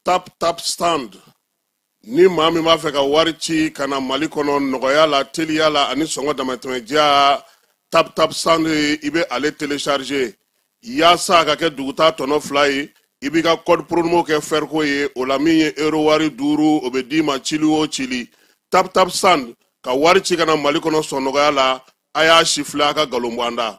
tap stand ni maa min b'a fɛ ka wari ci ka na Mali kɔnɔ nɔgɔya la teliya la ani sɔngɔ damatɛmɛdiya tap stand i bɛ ale télécharger yaasa a ka kɛ dugutaa tɔnɔ 2 ye i b'i ka code promo kɛ Ferco ye o la min ye euro wari 5 o bɛ d'i ma cili o cili tap stand ka wari ci ka na Mali kɔnɔ sɔn nɔgɔya la a y'a sifilɛ a ka galon bɔ an da.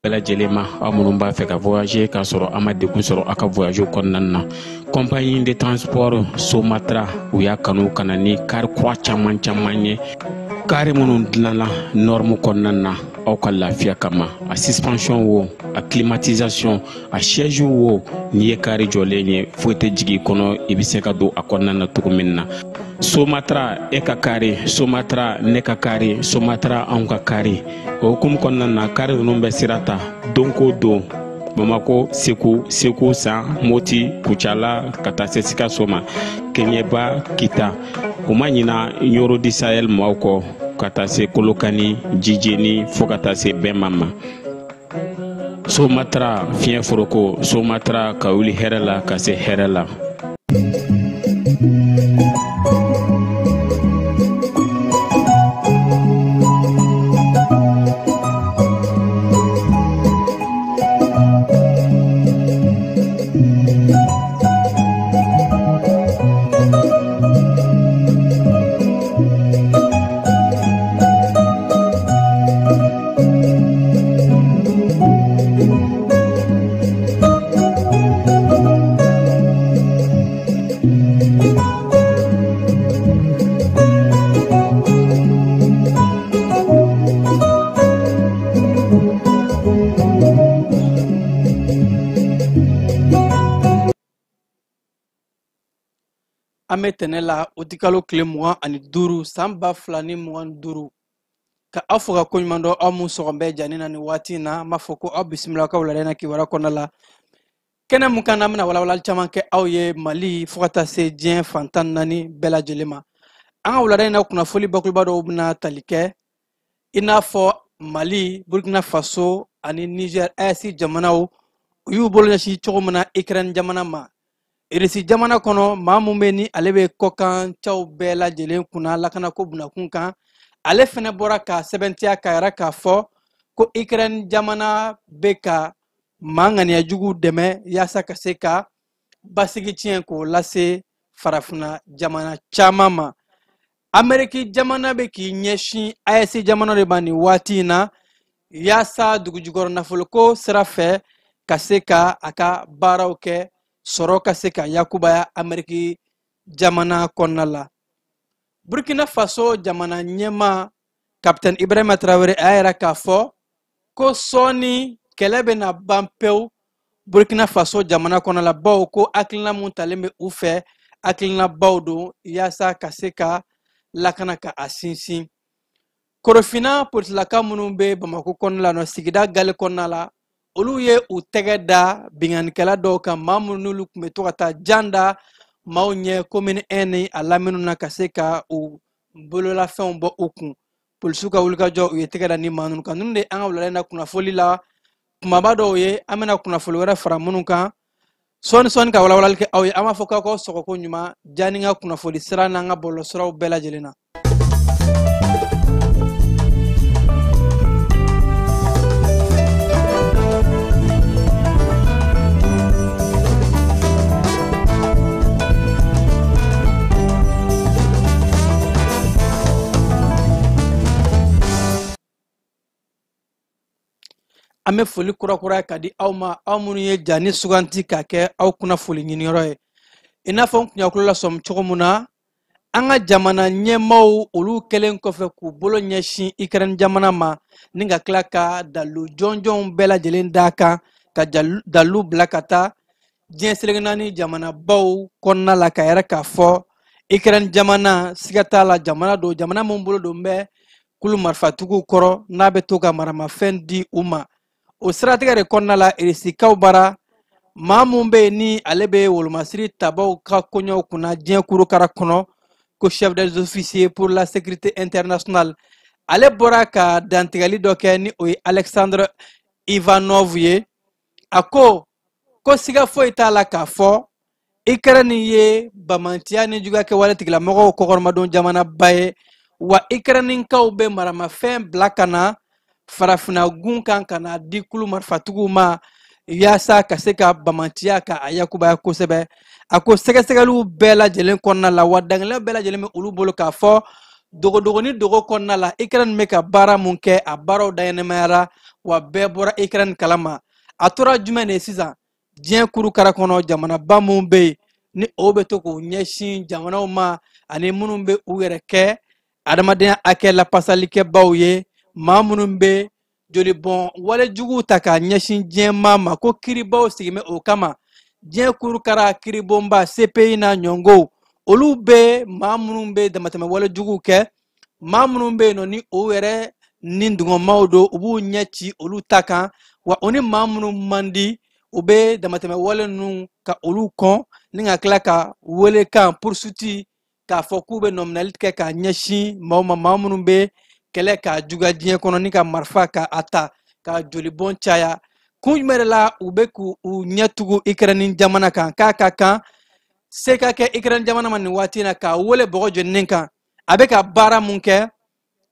Bela jelema amunun b'a fɛ ka voyager ka sɔrɔ a ma degun sɔrɔ a ka voyage kɔnɔna na compagnie de transport Somatra u y'a kanu kana ni kari kura caman ye kari minnu dilanna norme kɔnɔna na aw ka lafiya kama a suspension wo a climatisation a siège wo ni ye kari jɔlen ye foyi tɛ jigi kɔnɔ i bɛ se ka don a kɔnɔna na cogo min na Somatra e ka kari Somatra ne ka kari Somatra anw ka kari o hukumu kɔnɔna na kari ninnu bɛ sira ta don ko don Bamako Segu San Moti Kucala ka taa se Sikaso ma Keɲeba Kita o ma ɲina Yoro di Sahel maaw kɔ ka taa se Kolokani Jijeni fo ka taa se Bɛnma ma Somatra fiɲɛ foroko Somatra ka wuli hɛrɛ la ka se hɛrɛ la. Ame tenela utikalo kile 25 samba fulani 25 ka afuga kunyumando amu sogombe janina ni wati na mafoko au bismillah ka wala na kiwara konala kena mukana mna wala chama ke au ye Mali fukata se dien fantan nani bela jelema anga wala na kuna foli bakul bado ubna talike ina fo Mali Burkina Faso ani Niger asi jamanao uyu bolnya shi chogomana Ukraine jamana ma irisi jamana kono mamumeni alebe kokan chaw bela jelen kuna lakana ko buna kunkan ale fene bora ka sebentia ka yara ka fo ko Ukraine jamana beka mangani ya jugu deme yasa ka seka basigi tien ko lase farafuna jamana chamama Ameriki jamana be ki nyeshi ayesi jamana de bani wati na yasa dugujugor nafolko serafe ka seka aka barawke soroka seka yakubaya Ameriki jamana konala Burkina Faso jamana nyema Captain Ibrahima Traoré ayera kafo ko soni kelebe na bampeu Burkina Faso jamana konala baw ko aklina muntalembe ufe aklina bawdo yasa kaseka lakana ka asinsin korofina potlaka munumbe Bamako konala no sigida gale konala olu ye u tɛgɛ da binganikɛla dɔw kan maa minnu n'olu tun bɛ to ka taa janda maaw ɲɛ commune 1 ni a lamini na ka se ka u bololafɛnw bɔ u kun polisiw ka wulikajɔ u ye tɛgɛ da ni maa ninnu kan ninnu de an ka wulada in na kunnafoli la kumaba dɔw ye an bɛna kunnafoli wɛrɛ fara minnu kan sɔɔni ka walawalali kɛ aw ye an b'a fɔ k'aw sɔgɔko ɲuman jani ka kunnafoli sira n'an ka bɔlɔsiraw bɛɛ lajɛlen na. Ame foli kura kadi awma awmunu ye jani suganti ka kɛ aw kuna foli ɲiniyɔrɔ ye I n'a fɔ kunyakulu la sɔm cogo mun na an ka jamana ɲɛmaaw olu kɛlen kɔfɛ k'u bolo ɲɛsin Ukraine jamana ma ni ka tila ka dalu jɔnjɔnw bɛɛ lajɛlen d'a kan ka dalu bila ka taa diɲɛ selege naani jamanabaw kɔnɔna la ka yɛrɛ k'a fɔ Ukraine jamana siga t'a la jamana don jamana mun bolo don bɛ kulu marifatigiw kɔrɔ n'a bɛ to ka maramafɛn di u ma o siratigɛ de kɔnɔna la irisikaw bara maa mun bɛ ni ale bɛ wolomasiri tabaw ka kɔɲɔw kunna diɲɛ kurukara kɔnɔ ko chef des officiers pour la sécurité internationale ale bɔra ka dantigɛli dɔ kɛ ni o ye Alexandre Ivanov ye a ko siga foyi t'a la k'a fɔ Ukraine ye bamantiya ni juga ke wale tigila mɔgɔw kɔkɔrɔmadon jamana ba ye wa Ukraine kaw be maramafɛn bila kana farafina gun kan kana di kulu marifatigiw ma yaasa ka se ka bamantiya ka a yakubaya kosɛbɛ a ko sɛgɛsɛgɛliw bɛɛ lajɛlen kɔnɔna la wa dangɛnɛ bɛɛ lajɛlen bɛ olu bolo k'a fɔ dogodogoni dogo kɔnɔna la Ukraine bɛ ka baara mun kɛ a baaraw dayɛnɛmayara wa bɛɛ bɔra Ukraine kalama a tora jumɛn de sisan diɲɛ kurukara kɔnɔ jamanaba mun bɛ yen ni o bɛ to k'u ɲɛsin jamanaw ma ani minnu bɛ u yɛrɛ kɛ adamadenya hakɛ lapasalikɛbaw ye maa minnu bɛ jolibɔn walejuguw ta k'a ɲɛsin diɲɛmaa ma ko kiribaw sigimɛ o kama diɲɛ kurukara kiribonba CPI na ɲɔngow olu bɛ maa minnu bɛ damatɛmɛ walejuguw kɛ maa minnu bɛ yen nɔ ni o yɛrɛ ni dungɔmaw don u b'u ɲɛ ci olu ta kan wa o ni maa minnu man di u bɛ damatɛmɛ wale ninnu ka olu kɔn ni ka tila ka wele kan poursuite k'a fɔ k'u bɛ nɔminali kɛ k'a ɲɛsin maaw ma maa minnu bɛ kɛlɛ k'a juga diɲɛ kɔnɔ ni ka marifa ka a ta ka jolibɔn caya kun jumɛn de la u bɛ k'u ɲɛ tugu Ukraine jamana kan k'a ka kan se ka kɛ Ukraine jamana ma nin waati in na k'a wele bɔgɔ jɔnnen kan a bɛ ka baara mun kɛ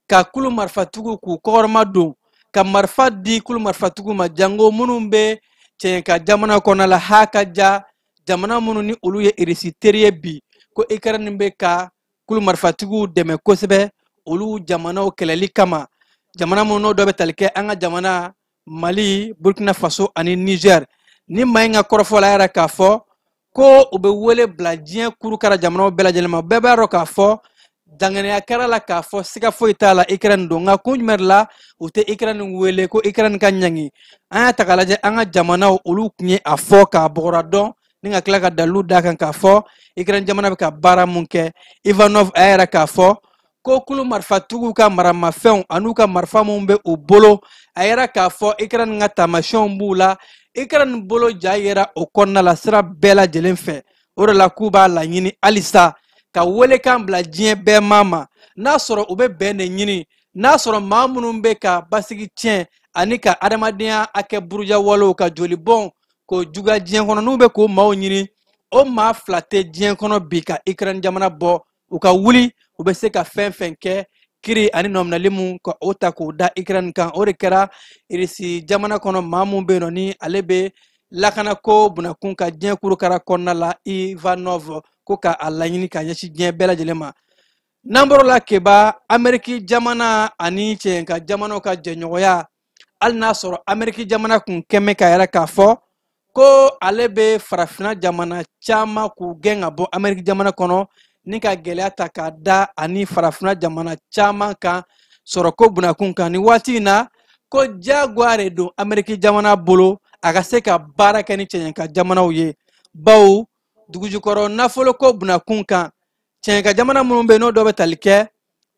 ka kulu marifatigiw k'u kɔkɔrɔma don ka marifa di kulu marifatigiw ma jango minnu bɛ cɛn ka jamana kɔnɔ la ha ka ja jamana minnu ni olu ye irisi teri ye bi ko Ukraine bɛ ka kulu marifatigiw dɛmɛ kosɛbɛ olu jamanaw kɛlɛli kama jamana minnu dɔ bɛ tali kɛ an ka jamana Mali Burkina Faso ani Niger ni maa in ka kɔrɔfɔla yɛrɛ k'a fɔ ko u bɛ wele bila diɲɛ kurukara jamanaw bɛɛ lajɛlen ma bɛɛ b'a dɔn k'a fɔ danganiya kɛra la k'a fɔ siga foyi t'a la Ukraine don nka kun jumɛn de la u tɛ Ukraine wele ko Ukraine ka ɲangi an y'a ta k'a lajɛ an ka jamanaw olu tun ye a fɔ k'a bɔgɔra dɔn ni ka tila ka dalilu d'a kan k'a fɔ Ukraine jamana bɛ ka baara mun kɛ Ivanov a yɛrɛ k'a fɔ ko kulu marifatigiw ka maramafɛnw an'u ka marifa mun bɛ u bolo a yɛrɛ k'a fɔ Ukraine ka taamasiyɛnw b'u la Ukraine bolo ja yera o kɔnɔna la sira bɛɛ lajɛlen fɛ o de la k'u b'a laɲini halisa ka welekan bila diɲɛ bɛɛ ma n'a sɔrɔ u bɛ bɛn de ɲini n'a sɔrɔ maa minnu bɛ ka basigi tiɲɛ ani ka adamadenya hakɛ buruja walew ka jolibɔn k'o juga diɲɛ kɔnɔ n'u bɛ k'o maaw ɲini o maa fila tɛ diɲɛ kɔnɔ bi ka Ukraine jamana bɔ u ka wuli u bɛ se ka fɛn fɛn kɛ kiri ani nɔminali mun ka o ta k'o da Ukraine kan o de kɛra irisi jamana kɔnɔ maa mun bɛ yen nɔ ni ale bɛ lakanako bunakun ka diɲɛ kurukara kɔnɔna la Ivanov ko ka a laɲini ka ɲɛsin diɲɛ bɛɛ lajɛlen ma n'an bɔra la keba Amɛriki jamana ani cɛn ka jamanaw ka jɛɲɔgɔnya hali n'a sɔrɔ Amɛriki jamana kun kɛmɛ ka yɛrɛ k'a fɔ ko ale bɛ farafina jamana caman k'u gɛn ka bɔ Amɛriki jamana kɔnɔ ni ka gɛlɛya ta k'a da ani farafina jamana caman kan sɔrɔko bunakun kan ni waati in na ko jagoya de don Amɛriki jamana bolo a ka se ka baara kɛ ni cɛn ka jamanaw ye bawo dugujukɔrɔ nafolo ko bunakun kan cɛn ka jamana minnu bɛ n'o dɔ bɛ tali kɛ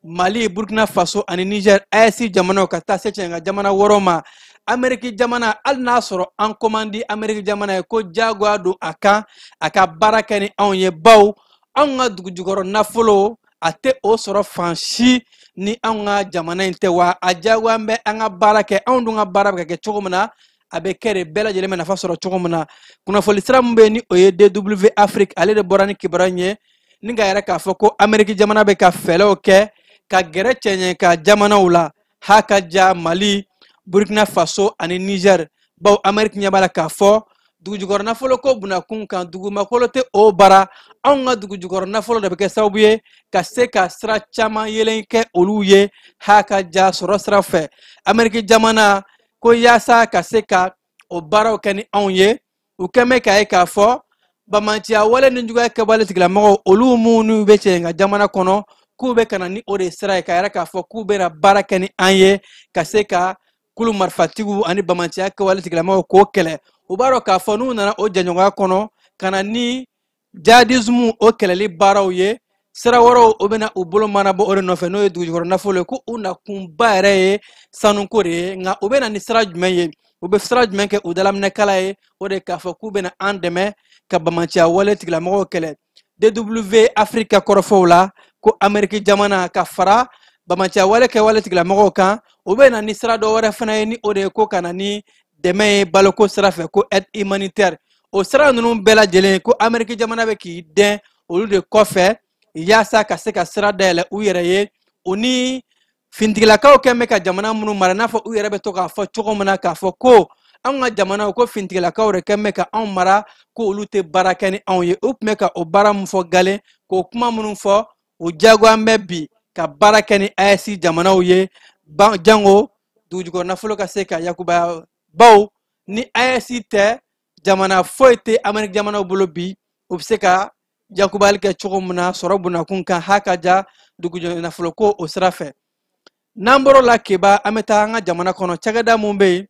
Mali Burkina Faso ani Niger AES jamanaw ka taa se cɛn ka jamana wɔɔrɔ ma Amɛriki jamana hali n'a sɔrɔ an komandi Amɛriki jamana ye ko jagoya don a kan a ka baara kɛ ni anw ye bawo anw ka dugujukɔrɔ nafolo a tɛ o sɔrɔ fan si ni anw ka jamana in tɛ wa a jagoya bɛ an ka baara kɛ anw dun ka baara bɛ kɛ cogo min na a bɛ kɛ de bɛɛ lajɛlen bɛ nafa sɔrɔ cogo min na kunnafoni sira min bɛ yen ni o ye DW Afrique ale de bɔra ni kibaruya ye ni ka yɛrɛ k'a fɔ ko Amɛriki jamana bɛ ka fɛɛrɛw kɛ ka gɛrɛ cɛɲɛ ka jamanaw la ha ka ja Mali Burkina Faso ani Niger bawo Amɛriki ɲɛ b'a la k'a fɔ dugujukɔrɔ nafolo ko bunakun kan dugumakolo tɛ o bara anw ka dugujukɔrɔ nafolo de bɛ kɛ sababu ye ka se ka sira caman yelen kɛ olu ye ha ka ja sɔrɔ sira fɛ Amɛriki jamana ko yaasa ka se ka o baaraw kɛ ni anw ye u kɛmɛ k'a ye k'a fɔ bamanciya wale ni juguya kɛwale tigilamɔgɔw olu minnu bɛ cɛn ka jamana kɔnɔ k'u bɛ ka na ni o de sira ye ka yɛrɛ k'a fɔ k'u bɛna baara kɛ ni an ye ka se ka kulu marifatigiw ani bamanciya kɛwale tigilamɔgɔw k'o kɛlɛ u b'a dɔn k'a fɔ n'u nana o jɛɲɔgɔnya kɔnɔ ka na ni jihadisme o kɛlɛli baaraw ye sira wɛrɛw o bɛna u bolo mana bɔ o de nɔfɛ n'o ye dugujukɔrɔ nafolo ye ko u nakunba yɛrɛ ye sanuko de ye nka u bɛna ni sira jumɛn ye u bɛ sira jumɛn kɛ u dalaminɛkala ye o de k'a fɔ k'u bɛna an dɛmɛ ka bamanciya wale tigilamɔgɔw kɛlɛ DW Afrique kɔrɔfɔw la ko Amɛriki jamana ka fara bamanciya wale kɛwale tigilamɔgɔw kan u bɛna ni sira dɔ wɛrɛ fana ye ni o de ye ko ka na ni dɛmɛ ye baloko sira fɛ ko aide humanitaire o sira ninnu bɛɛ lajɛlen ko Amérique jamana bɛ k'i dɛn olu de kɔfɛ yaasa ka se ka sira dayɛlɛ u yɛrɛ ye o ni fintigilakaw kɛn bɛ ka jamana minnu mara n'a fɔ u yɛrɛ bɛ to k'a fɔ cogo min na k'a fɔ ko anw ka jamana ko fintigilakaw de kɛn bɛ ka anw mara ko olu tɛ baara kɛ ni anw ye u tun bɛ ka o baara min fɔ galen k'o kuma minnu fɔ o diyagoya bɛ bi ka baara kɛ ni AES jamanaw ye jango dugujukɔrɔ nafolo ka se ka yakubaya baw ni AES tɛ jamana foyi tɛ Amérique jamanaw bolo bi u bɛ se ka yakubali kɛ cogo min na sɔrɔ bunakun kan hakaja dugujukɔrɔ nafolo ko o sira fɛ n'an bɔr'o la keba an bɛ taa an ka jamana kɔnɔ cakɛda mun bɛ yen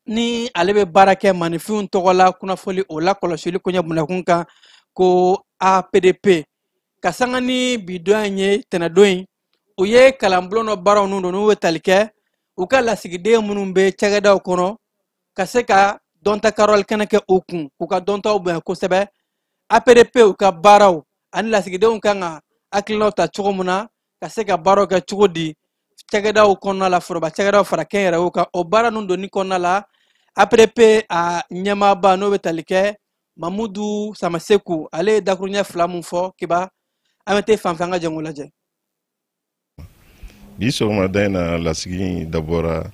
ni ale bɛ baara kɛ maninfinw tɔgɔ la kunnafoni o la kɔlɔsili ko ɲɛ bunakun kan ko APDP ka sanga ni bidon in ye tɛnɛdon in u ye kalanbulon dɔ baaraw ninnu n'u bɛ tali kɛ u ka lasigiden minnu bɛ cakɛdaw kɔnɔ ka se ka dɔnta karɔli kɛnɛ kɛ u kun k'u ka dɔntaw bonya kosɛbɛ APDP u ka baaraw ani lasigidenw kan ka hakilinaw ta cogo min na ka se ka baaraw kɛ cogo di cakɛdaw kɔnɔna la foroba cakɛdaw fara kɛnyɛrɛyew kan o baara ninnu donni kɔnɔna la APDP a ɲɛmaaba n'o bɛ tali kɛ Mamudu Samaseku ale ye dakuruɲɛ 2 mun fɔ kiba an bɛ taa fan fɛ an ka jango lajɛ bi sɔgɔmada in na lasigi dabɔra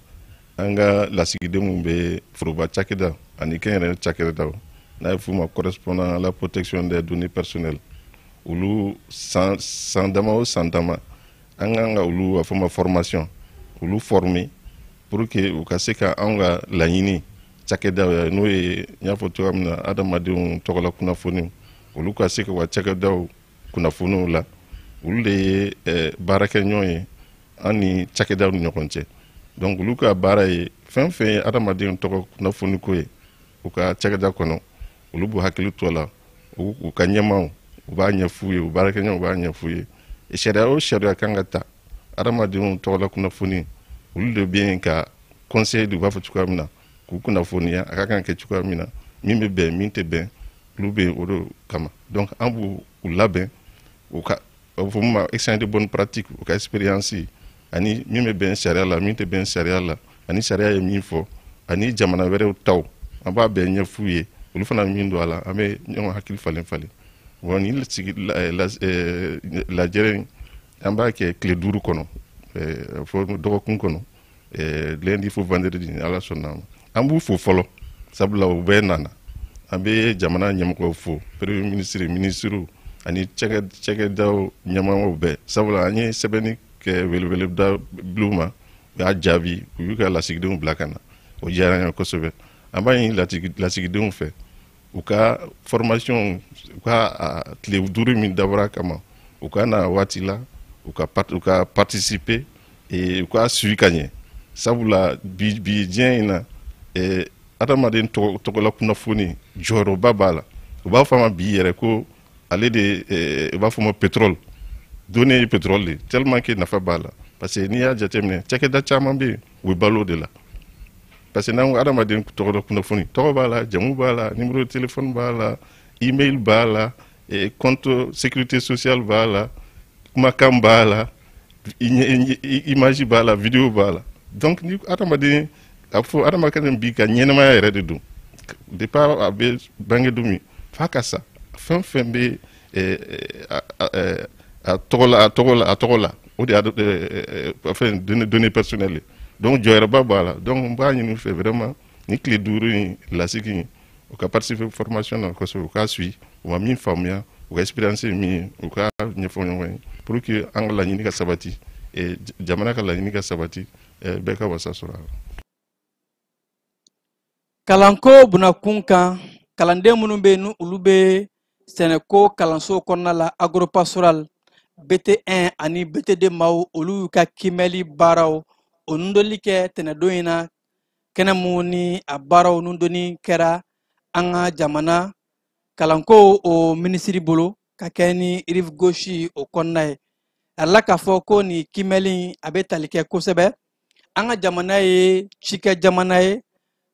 an ka lasigiden mun bɛ foroba cakɛda ani kɛnyɛrɛye cakɛdaw n'a ye f'u ma correspondant à la protection des données personnelles olu san dama o san dama an kan ka olu a fɔ ma formation olu former pour que u ka se ka anw ka laɲini cakɛdaw ya n'o ye n y'a fɔ cogoya min na adamadenw tɔgɔla kunnafoniw olu ka se ka wa cakɛdaw kunnafoniw la olu de ye baarakɛɲɔgɔn ye an ni cakɛdaw ni ɲɔgɔn cɛ donc olu ka baara ye fɛn fɛn ye adamadenw tɔgɔ kunnafoni ko ye u ka cakɛda kɔnɔ olu b'u hakili to la u ka ɲɛmaw u b'a ɲɛf'u ye u baarakɛɲɔgɔnw u b'a ɲɛf'u ye sariya o sariya kan ka ta adamadenw tɔgɔla kunnafoni olu de bɛ yen ka conseil de u b'a fɔ cogoya min na k'u kunnafoniya a ka kan kɛ cogoya min na min bɛ bɛn min tɛ bɛn olu bɛ yen o de kama donc an b'u labɛn u ka a bɛ fɔ min ma exchange de bonne pratique u ka expérience ani min bɛ bɛn sariya la min tɛ bɛn sariya la ani sariya ye min fɔ ani jamana wɛrɛw taw an b'a bɛɛ ɲɛf'u ye olu fana min don a la an bɛ ɲɔgɔn hakili falen falen bon ni lajɛrɛ an b'a kɛ tile 5 kɔnɔ fɔ dɔgɔkun kɔnɔ lundi fo vendredi ni ala sɔnna ma an b'u fo fɔlɔ sabula u bɛɛ nana an bɛ jamana ɲɛmɔgɔw fo premier ministre ministres ani cakɛdaw ɲɛmɔgɔw bɛɛ sabula an ye sɛbɛnni kɛ weleweleda bulon ma u y'a jaabi u y'u ka lasigidenw bila ka na o diyara n ye kosɛbɛ an b'a ɲini lasigidenw fɛ u ka formation u ka tile 5 min dabɔra kama u ka na waati la u ka participer u ka suivi ka ɲɛ sabula bi diɲɛ in na adamaden tɔgɔla kunnafoni jɔyɔrɔba b'a la u b'a fɔ a ma bi yɛrɛ ko ale de u b'a fɔ ma pétrole données ye pétrole de tellement que nafa b'a la parce que n'i y'a jateminɛ cakɛda caman bɛ yen u bɛ balo de la parce que n'an ko adamaden tɔgɔla kunnafoni tɔgɔ b'a la jamu b'a la numéro de téléphone b'a la email b'a la compte sécurité sociale b'a la kumakan b'a la image b'a la vidéo b'a la donc ni adamaden a fɔ adamaden bi ka ɲɛnamaya yɛrɛ de don depuis a bɛ bange don min f'a ka sa fɛn fɛn bɛ a tɔgɔ la o de y'a fɛn données personnelles donc jɔyɔrɔba b'a la donc n b'a ɲini u fɛ vraiment ni tile 5 in lasigi in u ka participer formation na kosɛbɛ u k'a suivi u ma min faamuya u ka expérience min ye u ka ɲɛfɔ ɲɔgɔn ye pour que an ka laɲini ka sabati jamana ka laɲini ka sabati bɛɛ ka wasa sɔrɔ a la. kalanko bunakun kan kalanden minnu bɛ yen ni olu bɛ sɛnɛko kalanso kɔnɔna la agropastoral BT1 ani BT2 maaw olu ka kimɛli baaraw o nundoli kɛ tɛnɛdon in na kɛnɛ mun ni a baaraw nundoni kɛra an ka jamana kalanko o minisiri bolo ka kɛ ni rive gauche o kɔnɔna ye a la k'a fɔ ko ni kimɛli a bɛ tali kɛ kosɛbɛ an ka jamana ye cikɛ jamana ye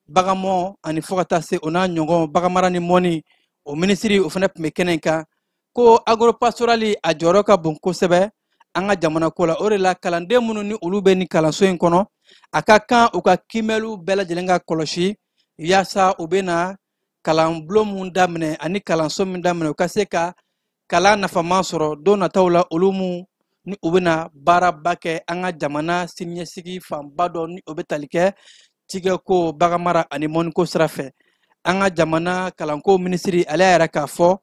baganmɔ ani fo ka taa se o n'a ɲɔgɔn baganmara ni mɔni o minisiri o fana tun bɛ kɛnɛ in kan ko agropastorali a jɔyɔrɔ ka bon kosɛbɛ an ka jamana ko la o de la kalanden minnu ni olu bɛ ni kalanso in kɔnɔ a ka kan u ka kimɛliw bɛɛ lajɛlen ka kɔlɔsi yaasa u bɛ na kalan bulon mun daminɛ ani kalanso min daminɛ u ka se ka kalan nafaman sɔrɔ don nataw la olu mu ni u bɛna baaraba kɛ an ka jamana siniɲɛsigi fanba dɔ ni o bɛ tali kɛ tigɛko baganmara ani mɔniko sira fɛ. An ka jamana kalanko minisiri ale yɛrɛ k'a fɔ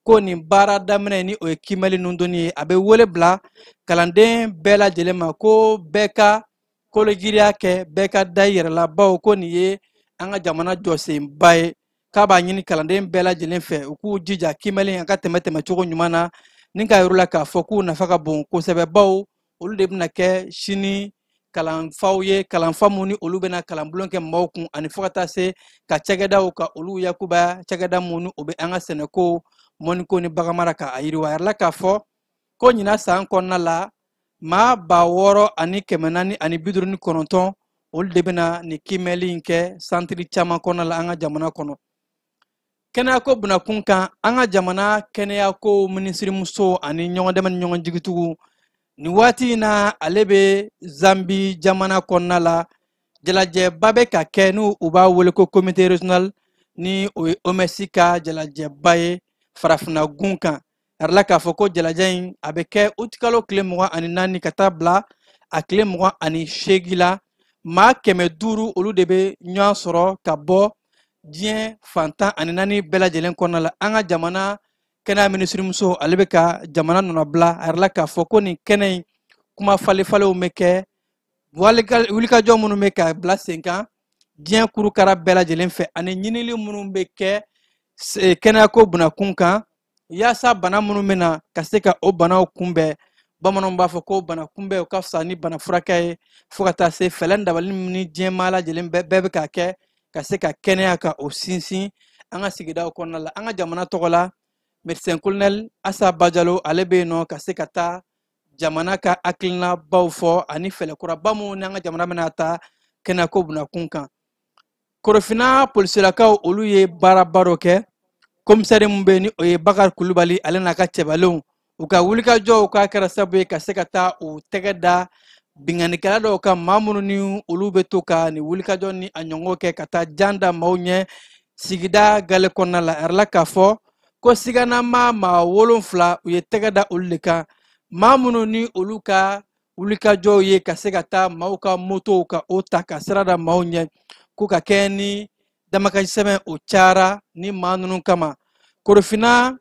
ko nin baara daminɛ ni o ye kimɛli nundoni ye a bɛ wele bila kalanden bɛɛ lajɛlen ma ko bɛɛ ka kologiriya kɛ bɛɛ ka da i yɛrɛ la bawo ko nin ye an ka jamana jɔsenba ye k'a b'a ɲini kalanden bɛɛ lajɛlen fɛ u k'u jija kimɛli a ka tɛmɛ cogo ɲuman na ni ka yɔrɔ la k'a fɔ k'u nafa ka bon kosɛbɛ bawo olu de bɛna kɛ sini kalanfaw ye kalanfa mun ni olu bɛna kalanbulon kɛ maaw kun ani fo ka taa se ka cakɛdaw ka olu yakubaya cakɛda mun ni o bɛ an ka sɛnɛko mɔniko ni baganmara ka a yiriwa a yɛrɛ la k'a fɔ ko ɲina san kɔnɔna la maa 6,459 olu de bɛna nin kimɛli in kɛ santiri caman kɔnɔna la an ka jamana kɔnɔ. Kɛnɛyako bunakun kan an ka jamana kɛnɛyako minisirimuso ani ɲɔgɔn dɛmɛ ni ɲɔgɔn jigitugu nin waati in na ale bɛ Zambi jamana kɔnɔna la jalajɛba bɛ ka kɛ n'u b'a wele ko comité régional ni o ye OMS ka jalajɛba ye farafina gun kan a yɛrɛ la k'a fɔ ko jalajɛ in a bɛ kɛ uti kalo tile 24 ka taa bila a tile 28 la maa 500 olu de bɛ ɲɔgɔn sɔrɔ ka bɔ diɲɛ fantan ani 4 bɛɛ lajɛlen kɔnɔna la an ka jamana kɛnɛya minisirimuso ale bɛ ka jamana nɔnabila a yɛrɛ la k'a fɔ ko nin kɛnɛ in kuma falefalenw bɛ kɛ wulikajɔ minnu bɛ ka bila sen kan diɲɛ kurukara bɛɛ lajɛlen fɛ ani ɲinili minnu bɛ kɛ kɛnɛyako bunakun kan yaasa bana minnu bɛ na ka se ka o banaw kunbɛn bamananw b'a fɔ ko bana kunbɛn o ka fisa ni bana furakɛ ye fo ka taa se fɛlɛn dabali ni diɲɛ maa lajɛlen bɛɛ bɛ ka kɛ ka se ka kɛnɛya ka o sinsin an ka sigidaw kɔnɔna la an ka jamana tɔgɔ la médecin colonel Assa Bajalo ale bɛ yen nɔ ka se ka taa jamana ka hakilinabaw fɔ ani fɛlɛkuraba minnu ni an ka jamana bɛna taa kɛnɛyako bunakun kan. Korofina polisilakaw olu ye baaraba dɔ kɛ komisɛri min bɛ yen ni o ye Bakari Kulubali ale n'a ka cɛbalenw u ka wulikajɔw ka kɛra sababu ye ka se ka taa u tɛgɛ da bingannikɛla dɔw kan maa minnu ni olu bɛ to ka nin wulikajɔ ni a ɲɔgɔnw kɛ ka taa jan da maaw ɲɛ sigida gale kɔnɔna la a yɛrɛ la k'a fɔ ko siganama maa 7 u ye tɛgɛ da olu de kan maa minnu ni olu ka wulikajɔw ye ka se ka taa maaw ka motow ka o ta ka sira da maaw ɲɛ k'u ka kɛ ni damakasi sɛbɛn o cayara ni maa ninnu kama. Korofina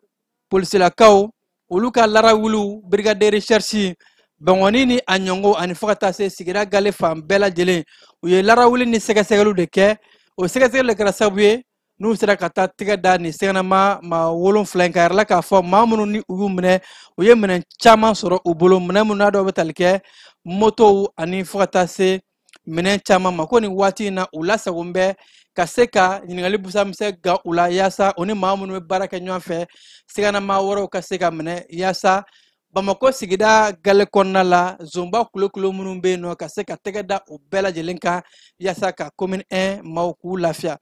polisilakaw olu ka larawuliw brigade de recherche bɛngɔni ni a ɲɔngɔw ani fo ka taa se sigida gale fan bɛɛ lajɛlen u ye larawuli ni sɛgɛsɛgɛliw de kɛ o sɛgɛsɛgɛli de kɛra sababu ye n'u sera ka taa tɛgɛ da nin sɛgɛnama maa 7 in ka yɛrɛ la k'a fɔ maa minnu ni u y'u minɛ u ye minɛn caman sɔrɔ u bolo minɛn minnu n'a dɔw bɛ tali kɛ motow ani fo ka taa se minɛn caman ma ko nin waati in na u lasagon bɛ ka se ka ɲininkali busamisɛn ga u la yaasa o ni maa minnu bɛ baara kɛ ɲɔgɔn fɛ sɛgɛnama wɛrɛw ka se ka minɛ yaasa Bamako sigida gale kɔnɔna la zonba kulo minnu bɛ yen nɔ ka se ka tɛgɛ da u bɛɛ lajɛlen kan yaasa ka commune 1 maaw k'u lafiya.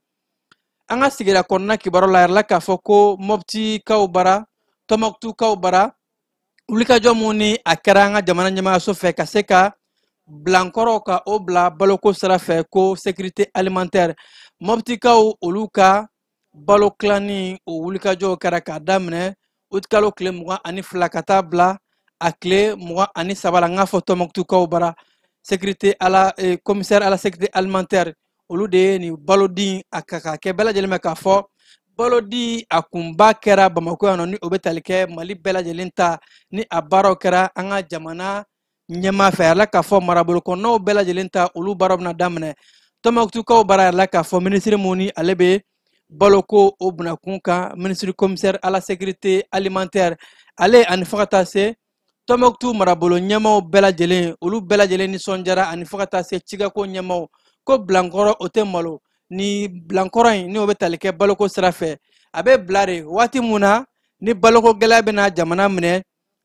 An ka sigida kɔnɔna kibaru la yɛrɛ la k'a fɔ ko Mopti kaw bara Tɔnbukutu kaw bara wulikajɔ mun ni a kɛra an ka jamana ɲɛmaayaso fɛ ka se ka bilankɔrɔw ka o bila baloko sira fɛ ko sécurité alimentaire Mopti kaw olu ka balo kilani o wulikajɔw kɛra k'a daminɛ uti kalo tile 22 ka taa bila a tile 23 la n k'a fɔ Tɔnbukutu kaw bara sécurité commissaire à la sécurité alimentaire olu de ye nin balo di a ka kɛ bɛɛ lajɛlen k'a fɔ balo di a kunba kɛra Bamako yan nɔ ni o bɛ tali kɛ Mali bɛɛ lajɛlen ta ni a baaraw kɛra an ka jamana ɲɛmaa fɛ a yɛrɛ la k'a fɔ marabolo kɔnɔnaw bɛɛ lajɛlen ta olu baaraw bɛna daminɛ Tɔnbukutu kaw bara yɛrɛ la k'a fɔ minisiri mun ni ale bɛ baloko o bunakun kan ministre commissaire à la sécurité alimentaire ale ani fo ka taa se Tɔnbukutu marabolo ɲɛmaaw bɛɛ lajɛlen olu bɛɛ lajɛlen nisɔndiyara ani fo ka taa se Cigako ɲɛmaaw ko bilankɔrɔ o tɛ malo ni bilankɔrɔ in ni o bɛ tali kɛ baloko sira fɛ a bɛ bila de waati mun na ni baloko gɛlɛya bɛna jamana minɛ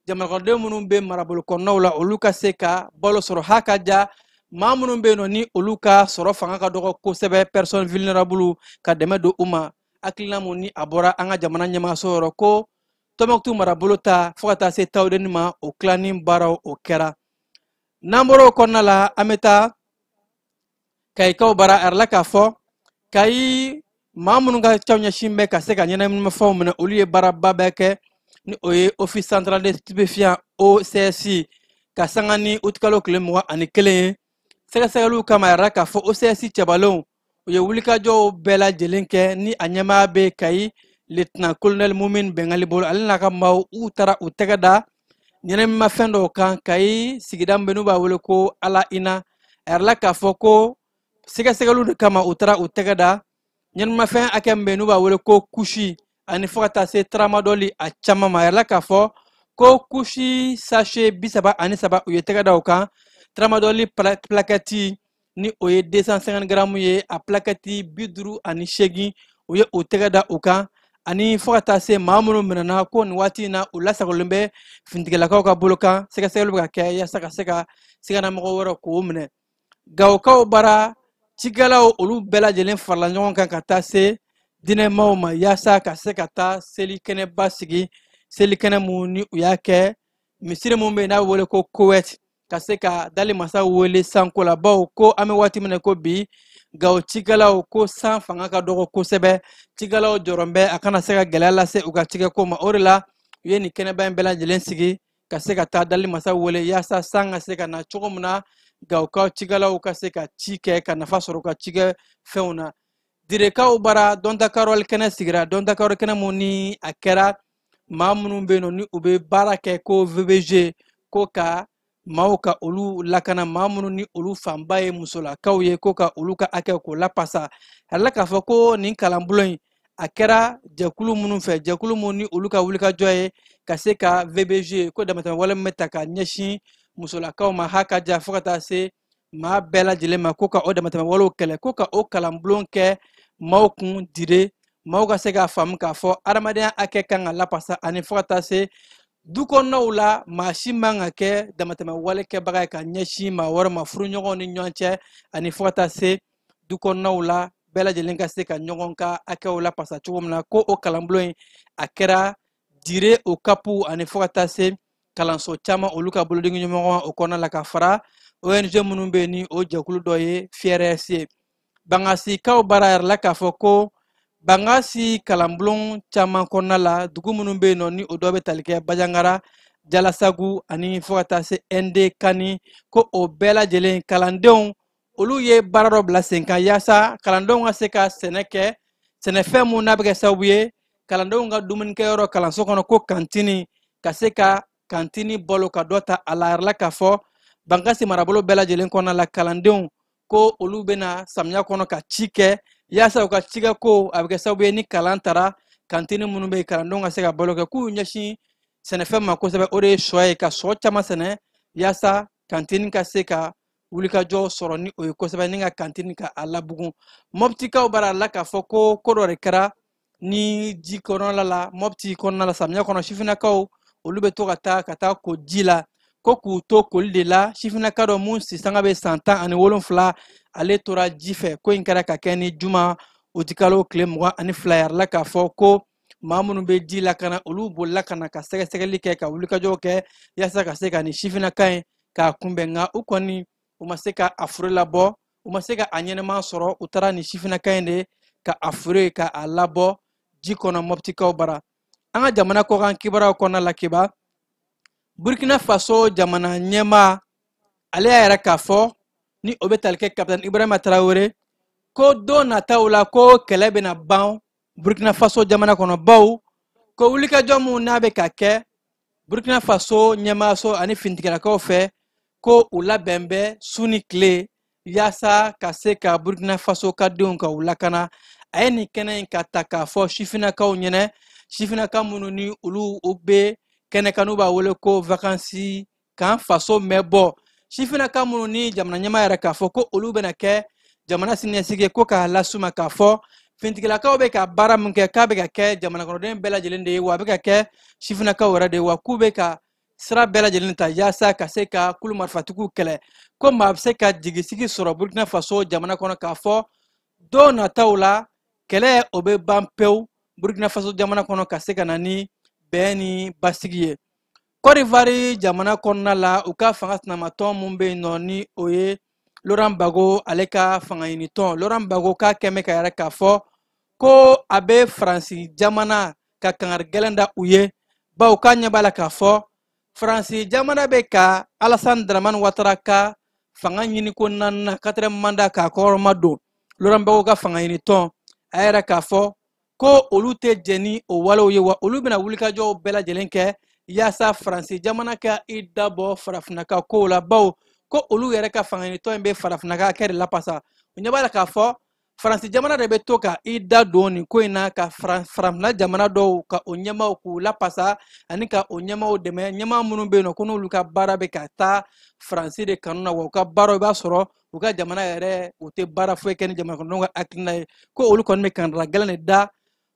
jamanakɔnɔden minnu bɛ marabolo kɔnɔnaw la olu ka se ka balo sɔrɔ hakaja maa minnu bɛ yen nɔ ni olu ka sɔrɔ fanga ka dɔgɔ kosɛbɛ personne vulnérable ka dɛmɛ don u ma hakilina mun ni a bɔra an ka jamana ɲɛmaayaso yɔrɔ ko Tɔnbukutu marabolo ta fo ka taa se tawudeni ma o tilani baaraw o kɛra n'an bɔra o kɔnɔna la an bɛ taa Kayikaw bara a yɛrɛ la k'a fɔ Kayi maa minnu ka caw ɲɛsin bɛ ka se ka ɲɛnaminimafɛnw minɛ olu ye baaraba bɛɛ kɛ ni o ye office central de stupéfiant OCS ka sanga ni utikalo tile 21 ye sɛgɛsɛgɛliw kama yɛrɛ k'a fɔ OCS cɛbalenw u ye wulikajɔw bɛɛ lajɛlen kɛ ni a ɲɛmaa bɛ Kayi lieutenant colonel Mumin Bengali bolo ale n'a ka maaw u taara u tɛgɛ da ɲɛnaminimafɛn dɔw kan Kayi sigida min bɛ n'u b'a wele ko Ala Ina a yɛrɛ k'a fɔ ko sɛgɛsɛgɛliw de kama u taara u tɛgɛ da ɲɛnaminimafɛn hakɛ min bɛ n'u b'a wele ko kusi ani fo ka taa se tramadɔli a caman ma a yɛrɛ k'a fɔ ko kusi sachet 33 u ye tɛgɛ da o kan tramadɔli plaquette ni o ye 250 grammes ye a plaquette 58 u ye o tɛgɛ da o kan ani fo ka taa se maa minnu minɛna ko nin waati in na u lasagolen bɛ finitigilakaw ka bolo kan sɛgɛsɛgɛliw bɛ ka kɛ yaasa ka se ka siganamɔgɔ wɛrɛ k'o minɛ Gawokaw bara cikɛlaw olu bɛɛ lajɛlen farala ɲɔgɔn kan ka taa se dinɛmaw ma yaasa ka se ka taa selikɛnɛba sigi selikɛnɛ mun ni u y'a kɛ misiri mun bɛ yen n'a bɛ wele ko Kowɛt ka se ka dali masa wele sanko la bawo ko an bɛ waati min na ko bi Gawo cikɛlaw ko san fanga ka dɔgɔ kosɛbɛ cikɛlaw jɔrɔn bɛ a kana se ka gɛlɛya lase u ka cikɛko ma o de la u ye nin kɛnɛba in bɛɛ lajɛlen sigi ka se ka taa dali masa wele yaasa san ka se ka na cogo min na Gawokaw cikɛlaw ka se ka ci kɛ ka nafa sɔrɔ ka cikɛ fɛnw na direkaw bara dɔntakarɔli kɛnɛ sigira dɔntakarɔli kɛnɛ mun ni a kɛra maa minnu bɛ yen nɔ ni u bɛ baara kɛ ko VBG ko ka maaw ka olu lakana maa minnu ni olu fanba ye musolakaw ye ko ka olu ka hakɛ k'o lapasa a yɛrɛ k'a fɔ ko nin kalanbulon in a kɛra jɛkulu minnu fɛ jɛkulu minnu ni olu ka wulikajɔ ye ka se ka VBG ko damatɛmɛ wale min bɛ ta ka ɲɛsin musolakaw ma ha ka ja fo ka taa se maa bɛɛ lajɛlen ma ko ka o damatɛmɛ walew kɛlɛ ko ka o kalanbulon kɛ maaw kun dire maaw ka se k'a faamu k'a fɔ adamadenya hakɛ kan ka lapasa ani fo ka taa se du kɔnɔnaw la maa si man ka kɛ damatɛmɛ wale kɛbaga ye ka ɲɛsin maa wɛrɛ ma furuɲɔgɔnw ni ɲɔgɔn cɛ ani fo ka taa se du kɔnɔnaw la bɛɛ lajɛlen ka se ka ɲɔgɔn ka hakɛw lapasa cogo min na ko o kalanbulon in a kɛra dire o kapu ani fo ka taa se kalanso caman olu ka bolodigi ɲɛmɔgɔ o kɔnɔna la ka fara ONG minnu bɛ yen ni o jɛkulu dɔ ye FIRS ye Bangasikaw bara yɛrɛ la k'a fɔ ko Bangasi kalanbulon caman kɔnɔna la dugu minnu bɛ yen nɔ ni o dɔ bɛ tali kɛ Bajangara Jalasagu ani fo ka taa se ND Kani ko o bɛɛ lajɛlen kalandenw olu ye baara dɔ bila sen kan yaasa kalandenw ka se ka sɛnɛ kɛ sɛnɛfɛn mun n'a bɛ kɛ sababu ye kalandenw ka dumunikɛyɔrɔ kalanso kɔnɔ ko kantini ka se ka kantini balo ka dɔ ta a la yɛrɛ la k'a fɔ Bangasi marabolo bɛɛ lajɛlen kɔnɔna la kalandenw ko olu bɛna samiya kɔnɔ ka ci kɛ yaasa u ka cikɛ ko a bɛ kɛ sababu ye ni kalan taara kantini minnu bɛ yen kalandenw ka se ka balo kɛ k'u ɲɛsin sɛnɛfɛn ma kosɛbɛ o de ye sɔ ye ka sɔ caman sɛnɛ yaasa kantini ka se ka wulikajɔ sɔrɔ ni o ye kosɛbɛ ni ka kantini ka a labugun Mɔptikaw bara la k'a fɔ ko dɔ de kɛra ni ji kɔnɔna la Mɔpti kɔnɔna la samiya kɔnɔ sifinnakaw olu bɛ to ka taa ko ji la ko k'u to koli de la sifinnaka dɔ mun sisanga bɛ san 17 ale tora ji fɛ ko in kɛra ka kɛ ni juma utikalo tile 22 yɛrɛ la k'a fɔ ko maa minnu bɛ ji lakana olu bolila ka na ka sɛgɛsɛgɛli kɛ ka wulikajɔw kɛ yaasa ka se ka ni sifinnaka in k'a kunbɛn nka u kɔni u ma se ka a fure labɔ u ma se ka a ɲɛnɛma sɔrɔ u taara ni sifinnaka in de ka a fure ka a labɔ ji kɔnɔ Mɔptikaw bara an ka jamana kɔkan kibaruyaw kɔnɔna la kiba Burkina Faso jamana ɲɛmaa ale y'a yɛrɛ k'a fɔ ni o bɛ tali kɛ Capitaine Ibrahima Traoré ko don nataw la ko kɛlɛ bɛna ban Burkina Faso jamana kɔnɔ baw ko wulikajɔ mun n'a bɛ ka kɛ Burkina Faso ɲɛmaaso ani finitigilakaw fɛ ko u labɛn bɛ su ni tile yaasa ka se ka Burkina Faso ka denw ka u lakana a ye nin kɛnɛ in ka ta k'a fɔ sifinnakaw ɲɛna sifinnaka minnu ni olu bɛ kɛnɛ kan n'u b'a wele ko vacances kan faso mɛn bɔ sifinnaka minnu ni jamana ɲɛmaa yɛrɛ k'a fɔ ko olu bɛna kɛ jamana siniɲɛsigi ko k'a lasuma k'a fɔ finitigilakaw bɛ ka baara min kɛ k'a bɛ ka kɛ jamana kɔnɔden bɛɛ lajɛlen de ye wa a bɛ ka kɛ sifinnakaw yɛrɛ de ye wa k'u bɛ ka sira bɛɛ lajɛlen ta yaasa ka se ka kulu marifatigiw kɛlɛ ko maa bɛ se ka jigisigi sɔrɔ Burkina Faso jamana kɔnɔ k'a fɔ don nataw la kɛlɛ o bɛ ban pewu Burkina Faso jamana kɔnɔ ka se ka na ni bɛn ni basigi ye Côte d'Ivoire jamana kɔnɔna la u ka fanga sinamatɔn mun bɛ yen nɔ ni o ye Laurent Gbagbo ale ka fanga ɲinitɔn Laurent Gbagbo k'a kɛn bɛ ka yɛrɛ k'a fɔ ko abe Faransi jamana ka kangar gelenda uye baw ka nyabala ka fo Faransi jamana be ka Alassane Dramane Ouattara ka fanga nyini ko nan 4e mandat ka koroma do lorambago ka fanga nyini ton ayera ka fo ko olu te jeni o walo ye wa olu bena wulika jo bela jelenke yasa Faransi jamana ka idabo farafina ka ko la baw ko olu yere ka fanga nyini ton be farafina ka kere la pasa nyabala ka fo Faransi jamana de be to ka ida doni ko ina ka faramna jamana do ka onyama ku la pasa ani ka onyama o deme nyama munu be no kono lu ka bara be ka ta Faransi de kanuna wa ka baro ba soro u ka jamana yere o te bara fo ken jamana kono ga akina ko olu kon me kan ragala da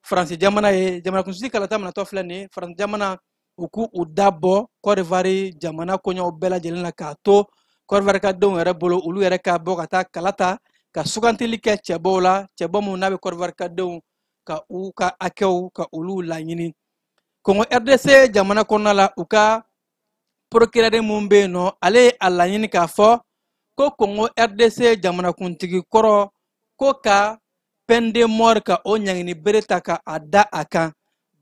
Faransi jamana ye jamana kun si kala ta mana to flani Faransi jamana uku u dabo Côte d'Ivoire jamana ko nyaw bela jelena ka to Côte d'Ivoire ka don yere bolo ulu yere ka bo ka ta kalata ka sugantili kɛ cɛbɔw la cɛbɔ mun n'a bɛ Côte d'Ivoire ka denw ka u ka akɛw ka olu laɲini Congo RDC jamana kɔnɔna la u ka procureur mun bɛ yen nɔ ale ye a laɲini k'a fɔ ko Congo RDC jamanakuntigi kɔrɔ ko ka peine de mort ka o ɲangini bere ta ka a da a kan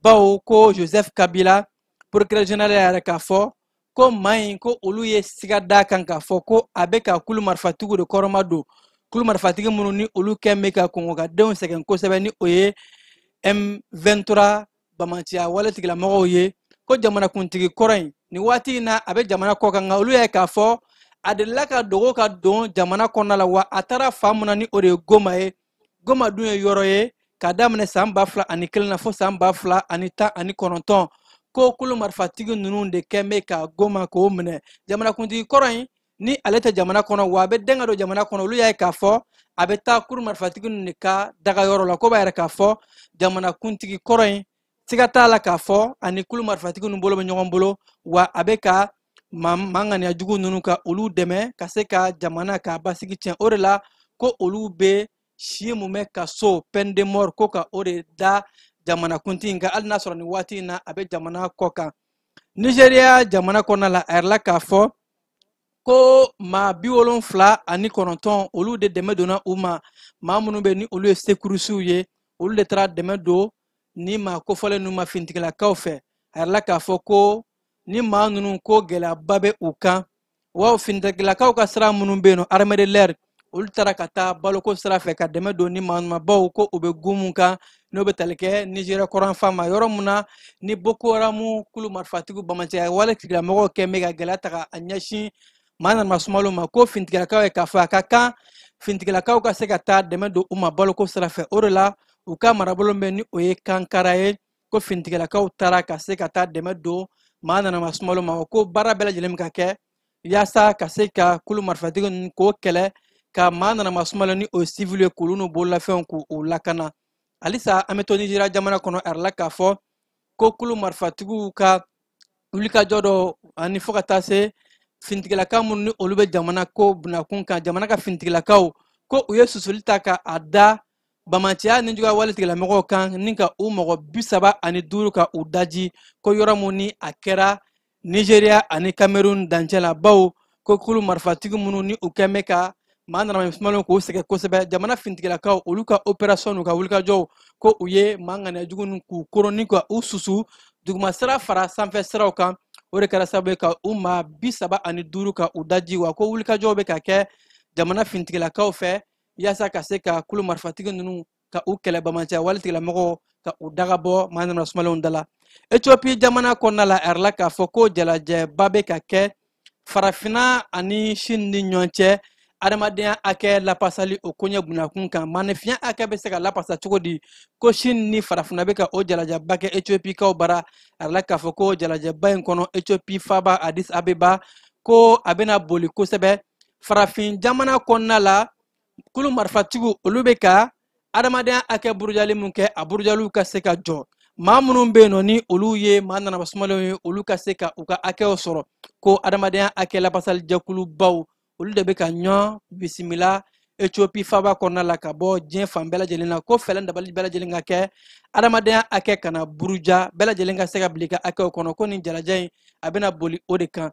bawo ko Joseph Kabila procureur général yɛrɛ k'a fɔ ko maa in ko olu ye siga da kan k'a fɔ ko a bɛ ka kulu marifatigiw de kɔrɔma don kulu marifatigi minnu ni olu kɛn bɛ ka Congo ka denw sɛgɛn kosɛbɛ ni o ye M23 bamaciya wale tigilamɔgɔw ye ko jamanakuntigi kɔrɔ in ni waati in na a bɛ jamana kɔ kan nka olu yɛ k'a fɔ a delila ka dogo ka don jamana kɔnɔna la wa a taara fan mun na ni o de ye Goma ye Goma dun ye yɔrɔ ye ka daminɛ san 2001 na fo san 2019 ko kulu marifatigi ninnu de kɛn bɛ ka Goma k'o minɛ jamanakuntigi kɔrɔ in ni ale tɛ jamana kɔnɔ wa a bɛ dɛngɛ don jamana kɔnɔ olu y'a ye k'a fɔ a bɛ taa kuru marifatigi ninnu de ka dagayɔrɔ la ko b'a yɛrɛ k'a fɔ jamanakuntigi kɔrɔ in siga t'a la k'a fɔ ani kulu marifatigi ninnu bolo bɛ ɲɔgɔn bolo wa a bɛ ka manganiya jugu ninnu ka olu dɛmɛ ka se ka jamana ka basigi tiɲɛ o de la ko olu bɛ si mun bɛ ka so peine de mort ko ka o de da jamanakuntigi in kan hali n'a sɔrɔ nin waati in na a bɛ jamana kɔ kan Nigeriya jamana kɔnɔna la a yɛrɛ k'a fɔ ko maa 79 olu de dɛmɛ donna u ma maa minnu bɛ ni olu ye sekurisiw ye olu de taara dɛmɛ don ni maa kofɔlen ninnu ma finitigilakaw fɛ a yɛrɛ k'a fɔ ko ni maa ninnu ko gɛlɛyaba bɛ u kan wa finitigilakaw ka sira minnu bɛ yen nɔ armée de l'air olu taara ka taa baloko sira fɛ ka dɛmɛ don ni maa ma baw ko u bɛ gun mun kan n'o bɛ tali kɛ Nigéria kɔrɔnfan ma yɔrɔ mun na ni Boko Haram kulu marifatigiw bamaciya wale tigilamɔgɔw kɛn bɛ ka gɛlɛya ta ka ɲɛsin maa nana sumalo ma ko finitigilakaw ye k'a fɔ a ka kan finitigilakaw ka se ka taa dɛmɛ don u ma baloko sira fɛ o de la u ka marabolo bɛ ni o ye kankara ye ko finitigilakaw taara ka se ka taa dɛmɛ don maa nana sumalo ma ko baara bɛɛ lajɛlen ka kɛ yaasa ka se ka kulu marifatigi ninnu k'o kɛlɛ ka maa nana sumalo ni o civil ye k'olu n'u bololafɛnw k'u lakana halisa an bɛ to Nigéria jamana kɔnɔ a la k'a fɔ ko kulu marifatigiw ka wulikajɔ dɔ ani fo ka taa se finitigilakaw minnu ni olu bɛ jamana ko bunakun kan jamana ka finitigilakaw ko u ye susuli ta ka a da bamaciya ni juguya wale tigilamɔgɔw kan ni ka u mɔgɔ 35 ka u daji ko yɔrɔ mun ni a kɛra Nigéria ani Cameroun dancɛ la bawo ko kulu marifatigi minnu ni u kɛn bɛ ka maa nana sumalen k'u sɛgɛn kosɛbɛ jamana finitigilakaw olu ka opération n'u ka wulikajɔw ko u ye maa ŋaniyajugu ninnu k'u koron ni ka u susu duguma sira fara sanfɛ siraw kan o de kɛra sababu ye ka u maa 35 ka u daji wa ko wulikajɔw bɛ ka kɛ jamana finitigilakaw fɛ yaasa ka se ka kulu marifatigi ninnu ka u kɛlɛ bamaciya wale tigilamɔgɔw ka u dagabɔ maa nana sumalenw da la Ethiopie jamana kɔnɔna la a yɛrɛ k'a fɔ ko jalajɛba bɛ ka kɛ farafina ani Chine ni ɲɔgɔn cɛ adamadenya hakɛ lapasali o koɲɛ bunakun kan maanifinya hakɛ bɛ se ka lapasa cogo di ko Chine ni farafina bɛ ka o jalajɛba kɛ Ethiopie kaw bara a yɛrɛ k'a fɔ ko jalajɛba in kɔnɔ Ethiopie faaba Addis Abeba ko a bɛna boli kosɛbɛ farafin jamana kɔnɔna la kulu marifatigiw olu bɛ ka adamadenya hakɛ burujali mun kɛ a burujaliw ka se ka jɔ maa minnu bɛ yen nɔ ni olu ye maa nana sumalenw ye olu ka se ka u ka hakɛw sɔrɔ ko adamadenya hakɛ lapasali jɛkulubaw olu de bɛ ka ɲɔn bisimila Ethiopie faaba kɔnɔna la ka bɔ diɲɛ fan bɛɛ lajɛlen na ko fɛlɛn dabali bɛɛ lajɛlen ka kɛ adamadenya hakɛ kana buruja bɛɛ lajɛlen ka se ka bila i ka hakɛw kɔnɔ ko nin jalaja in a bɛna boli o de kan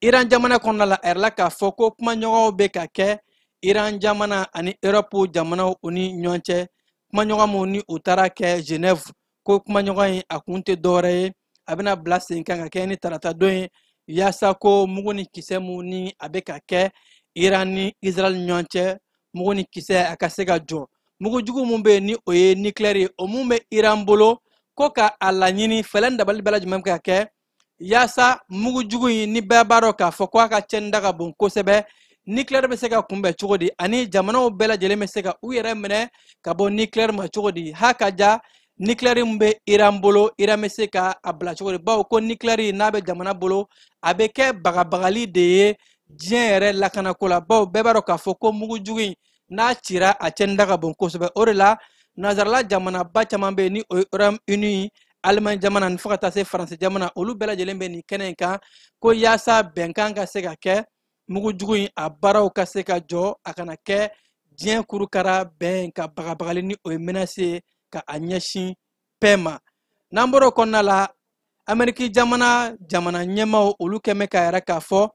Iran jamana kɔnɔna la a yɛrɛ k'a fɔ ko kumaɲɔgɔnw bɛ ka kɛ Iran jamana ani Europe jamanaw u ni ɲɔgɔn cɛ kumaɲɔgɔn mun ni u taara kɛ Genève ko kumaɲɔgɔn in a kun tɛ dɔwɛrɛ ye a bɛna bila sen kan ka kɛ ni tarata don ye yaasa ko mugu ni kisɛ mun ni a bɛ ka kɛ Iran ni Israel ɲɔgɔn cɛ mugu ni kisɛ a ka se ka jɔ mugu jugu mun bɛ ni o ye nucléaire ye o mun bɛ Iran bolo ko ka a laɲini fɛlɛ dabali bɛɛ lajɛlen bɛ ka kɛ yaasa mugu jugu in ni bɛɛ b'a dɔn k'a fɔ ko a ka cɛnni da ka bon kosɛbɛ nucléaire bɛ se ka kunbɛn cogo di ani jamanaw bɛɛ lajɛlen bɛ se ka u yɛrɛ minɛ ka bɔ nucléaire ma cogo di ha ka ja nucléaire min bɛ Iran bolo Iran bɛ se ka a bila cogo di bawo ko nucléaire n'a bɛ jamana bolo a bɛ kɛ bagabagali de ye diɲɛ yɛrɛ lakanako la bawo bɛɛ b'a dɔn k'a fɔ ko mugu jugu in n'a cira a cɛnni da ka bon kosɛbɛ o de la nazarala jamanaba caman bɛ yen ni o ye Europe Uni Allemagne jamana ni fo ka taa se Faransi jamana olu bɛɛ lajɛlen bɛ nin kɛnɛ in kan ko yaasa bɛnkan ka se ka kɛ mugu jugu in a baaraw ka se ka jɔ a kana kɛ diɲɛ kurukara bɛn ka bagabagali ni o ye menace ye ka a ɲɛsin bɛɛ ma n'an bɔra o kɔnɔna la Amérique jamana ɲɛmaw olu kɛmɛ ka yɛrɛ k'a fɔ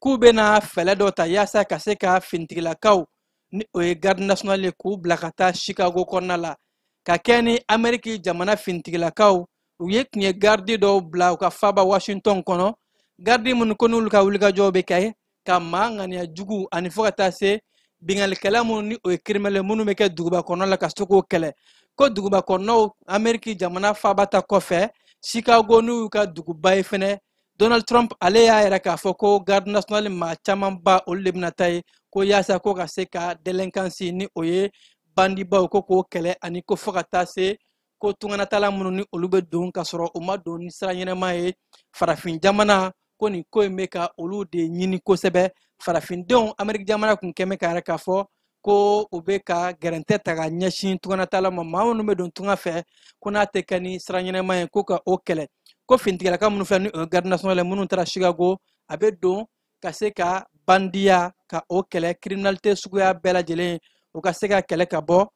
k'u bɛna fɛlɛ dɔ ta yaasa ka se ka finitigilakaw ni o ye garde nationale ye k'u bila ka taa Chicago kɔnɔna la ka kɛ ni Amérique jamana finitigilakaw u ye tiɲɛ garde dɔw bila u ka faaba Washington kɔnɔ garde minnu ko n'olu ka wulikajɔw bɛ kɛ ka maa ŋaniya jugu ani fo ka taa se bingalikɛla minnu ni o ye criminel minnu bɛ kɛ duguba kɔnɔ la ka se k'o kɛlɛ ko duguba kɔnɔnaw Amérique jamana faaba ta kɔfɛ Chicago n'u y'u ka duguba ye fɛnɛ Donald Trump ale y'a yɛrɛ k'a fɔ ko garde nationale maa camanba olu de bɛna taa ye ko yaasa ko ka se ka délinquance ni o ye bandibaw ko k'o kɛlɛ ani ko fo ka taa se ko tunganatala minnu ni olu bɛ don ka sɔrɔ u ma don ni sira ɲɛnama ye farafin jamana ko nin ko in bɛ ka olu de ɲini kosɛbɛ farafindenw Amérique jamana kun kɛmɛ ka yɛrɛ k'a fɔ ko u bɛ ka gɛrɛntɛ ta ka ɲɛsin tunganatala ma maa minnu bɛ don tunga fɛ ko n'a tɛ kɛ ni sira ɲɛnama ye ko ka o kɛlɛ ko finitigilaka minnu fɛ ni o ye garde nationale minnu taara Chicago a bɛ don ka se ka bandiya ka o kɛlɛ criminalité suguya bɛɛ lajɛlen u ka se ka kɛlɛ ka bɔ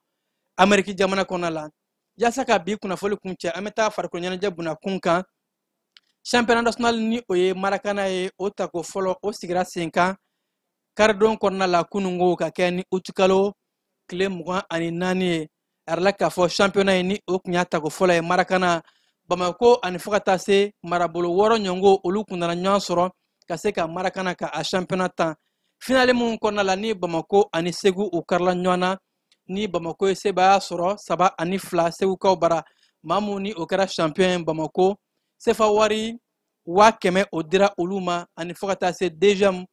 Amérique jamana kɔnɔna la yaasa ka bi kunnafoni kun cɛ an bɛ taa farikolo ɲɛnajɛ bunakun kan championnat national ni o ye Marakana ye o tako fɔlɔ o sigira sen kan karidon kɔnɔna la kunungo ka kɛ ni uti kalo tile 24 ye a yɛrɛ la k'a fɔ championnat ye ni o kun y'a tako fɔlɔ ye Marakana Bamako ani fo ka taa se marabolo 6 ɲɔngo olu kun nana ɲɔgɔn sɔrɔ ka se ka Marakana ka a championnat tan finale mun kɔnɔna la ni Bamako ani Segu u karila ɲɔgɔn na ni Bamako ye sebaya sɔrɔ 3-2 Segukaw bara maa mun ni o kɛra champion ye Bamako sefa wari 100,000 o dira olu ma ani fo ka taa se deuxième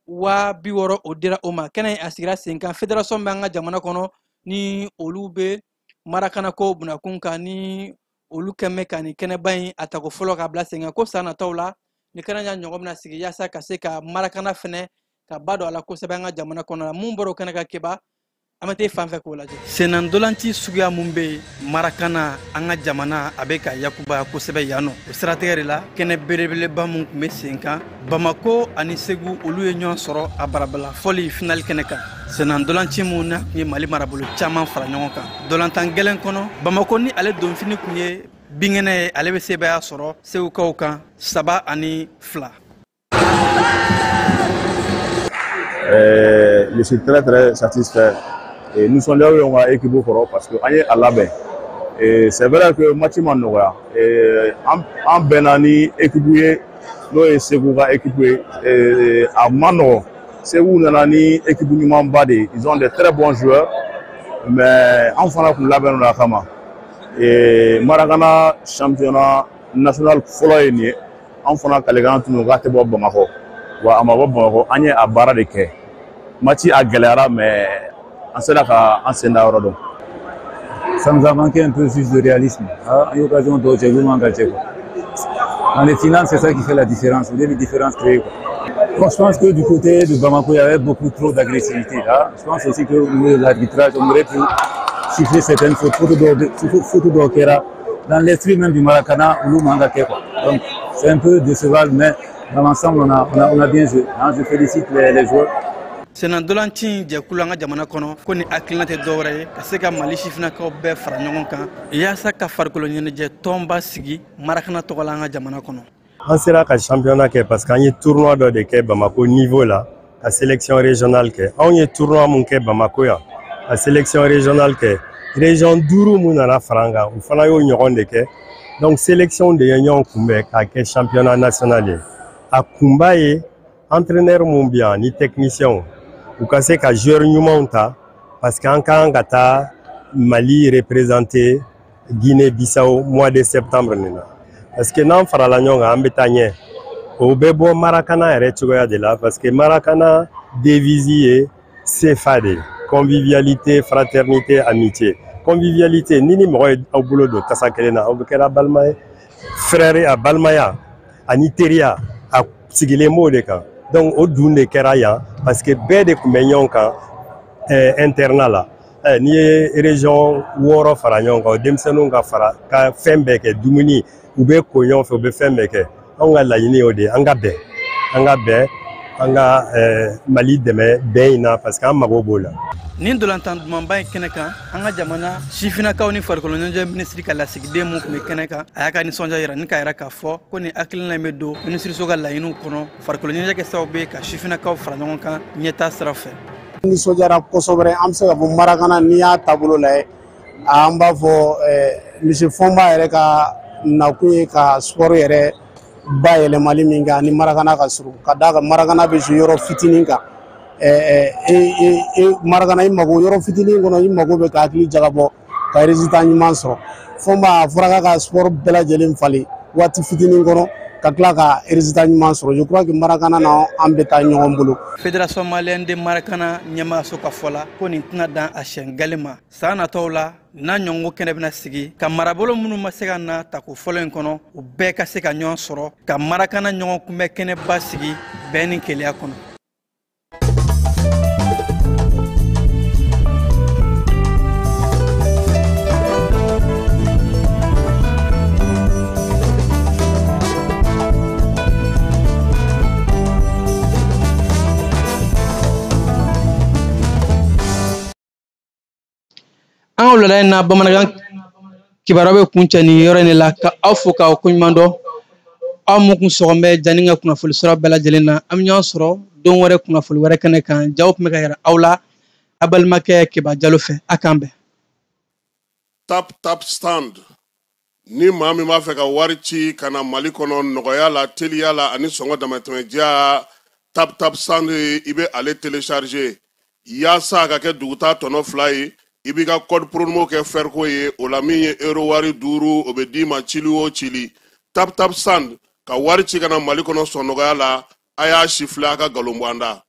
60,000 o dira o ma kɛnɛ a sigira sen kan fédération bɛ an ka jamana kɔnɔ ni olu bɛ Marakana ko bunakun kan ni olu kɛmɛ ka ni kɛnɛba in a tako fɔlɔ ka bila sen kan ko san nataw la ni kɛnɛja ɲɔgɔn bɛna sigi yaasa ka se ka Marakana fɛnɛ ka ba don a la kosɛbɛ an ka jamana kɔnɔ la mun bɔra o kɛnɛ ka keba an bɛ taa fan fɛ k'o lajɛ sennan dolanci suguya mun bɛ Marakana an ka jamana a bɛ ka yakubaya kosɛbɛ yan nɔ o siratigɛ de la kɛnɛ belebeleba mun tun bɛ sen kan Bamako ani Segu olu ye ɲɔgɔn sɔrɔ a barabala fɔli finali kɛnɛ kan sennan dolanci mun na tun ye Mali marabolo caman fara ɲɔgɔn kan dolantan gɛlɛn kɔnɔ Bamako ni ale donfini tun ye bingɛnɛ ye ale bɛ sebaya sɔrɔ Segukaw kan 3-2. Je suis très satisfait. Et nous sommes là où on a équipé parce qu'on est à la baie. Et c'est vrai que match manoya. Et en Benani équipé, nous et Segura équipé. Et à Mano, c'est où on a ni équipement badé. Ils ont de très bons joueurs, mais enfin on l'a bien kama. Et Marakana championnat national foloyé. Enfin Kalegan tu nous gâtes bon Bamako. Wa amabo Bamako anye a bara de ke. Match a galéré mais en cela qu'en scénario. Ça nous a manqué un peu juste de réalisme. À l'occasion d'Ojegoumangacheko. Dans les finales, c'est ça qui fait la différence. Il y a des différences créées. Bon, je pense que du côté de Bamako, il y avait beaucoup trop d'agressivité. Je pense aussi que au niveau de l'arbitrage, on aurait pu siffler certaines fautes. Photo d'Okera. Dans l'esprit même du Marakana, on donc c'est un peu décevant, mais dans l'ensemble, on a bien joué. Je félicite les joueurs. Sennan dolanci jɛkulu an ka jamana kɔnɔ ko ni hakilina tɛ dɔwɛrɛ ye ka se ka Mali sifinnakaw bɛɛ fara ɲɔgɔn kan yaasa ka farikolo ɲɛnajɛ tɔnba sigi Marakana tɔgɔ la an ka jamana kɔnɔ. An sera ka championnat kɛ parce que an ye tournoi dɔ de kɛ Bamako niveau la ka sélection régionale kɛ. Anw ye tournoi mun kɛ Bamako yan ka sélection régionale kɛ région duuru mun nana faranga u fana y'o ɲɔgɔn de kɛ donc sélection de ye ɲɔgɔn kunbɛn k'a kɛ championnat national ye a kunba ye entraîneur mun bi yan ni technicien u ka se ka joueur ɲumanw ta parce que an kan ka taa Mali représenter Guinée-Bissau mois de septembre nin na parce que n'an farala ɲɔgɔn kan an bɛ taa ɲɛ o bɛ bɔ Maracana yɛrɛ cogoya de la parce que Maracana devise ye CFA de convivialité fraternité amitié convivialité ni mɔgɔ ye aw bolo don tasa kelen na aw bɛ kɛra balima ye frère a balimaya ani teriya a sigilen b'o de kan donc o dun de kɛra yan parce que bɛɛ de tun bɛ ɲɔgɔn kan internat la n'i ye région 6 fara ɲɔgɔn kan o denmisɛnninw ka fara ka fɛn bɛɛ kɛ dumuni u bɛ ko ɲɔgɔn fɛ u bɛ fɛn bɛɛ kɛ anw ka laɲini y'o de ye an ka bɛn an ka Mali dɛmɛ bɛn in na parce que an mago b'o la. Nin dolantan dumanba in kɛnɛ kan an ka jamana sifinnakaw ni farikolo ɲɛnajɛ minisiri ka lasigiden mun tun bɛ kɛnɛ kan a y'a ka nisɔndiya yira ni k'a yira k'a fɔ ko nin hakilina in bɛ don minisiriso ka laɲiniw kɔnɔ farikolo ɲɛnajɛ kɛ sababu ye ka sifinnakaw fara ɲɔgɔn kan ɲɛtaa sira fɛ. Nisɔndiyara kosɛbɛ an bɛ se ka fɔ Marakana n'i y'a taabolo lajɛ an b'a fɔ misi fɔnba yɛrɛ ka nakun ye ka sport yɛrɛ bayɛlɛmali min kɛ ani Marakana ka surun ka d'a kan Marakana bɛ jouer yɔrɔ fitinin kan Marakana i mago yɔrɔ fitinin kɔnɔ i mago bɛ ka hakili jagabɔ ka résultat ɲuman sɔrɔ fɔnba a fɔra ka sport bɛɛ lajɛlen falen waati fitinin kɔnɔ ka tila ka résultat ɲuman sɔrɔ je crois que Marakana na an bɛ taa ɲɔgɔn bolo. Fédération malienne de Marakana ɲɛmaayaso ka fɔ la ko nin tɛna dan a siɲɛ gale ma san nataw la n'a ɲɔgɔnko kɛnɛ bɛna sigi ka marabolo minnu ma se ka na tako fɔlɔ in kɔnɔ u bɛɛ ka se ka ɲɔgɔn sɔrɔ ka Marakana ɲɔgɔn kunbɛn kɛnɛba sigi bɛɛ ni keleya kɔnɔ. An wulada in na bamanankan kibaruya bɛ kuncɛ nin yɔrɔ in de la ka aw fo k'aw koɲuman dɔn aw mun kun sɔgɔn bɛ jani ka kunnafoni sɔrɔ bɛɛ lajɛlen na an bɛ ɲɔgɔn sɔrɔ don wɛrɛ kunnafoni wɛrɛ kɛnɛ kan jaw tun bɛ ka yɛrɛ aw la a balimakɛ Kiba Jalo fɛ a k'an bɛn. Tap stand ni maa min b'a fɛ ka wari ci ka na Mali kɔnɔ nɔgɔya la teliya la ani sɔngɔ damatɛmɛdiya tap stand i bɛ ale télécharger yaasa a ka kɛ duguta tɔnɔ 2 ye i b'i ka code promo kɛ Ferko ye o la min ye euro wari 5 o bɛ d'i ma cili o cili tap stand ka wari ci ka na Mali kɔnɔ sɔn nɔgɔya la a y'a sifilɛ a ka galon bɔ an da.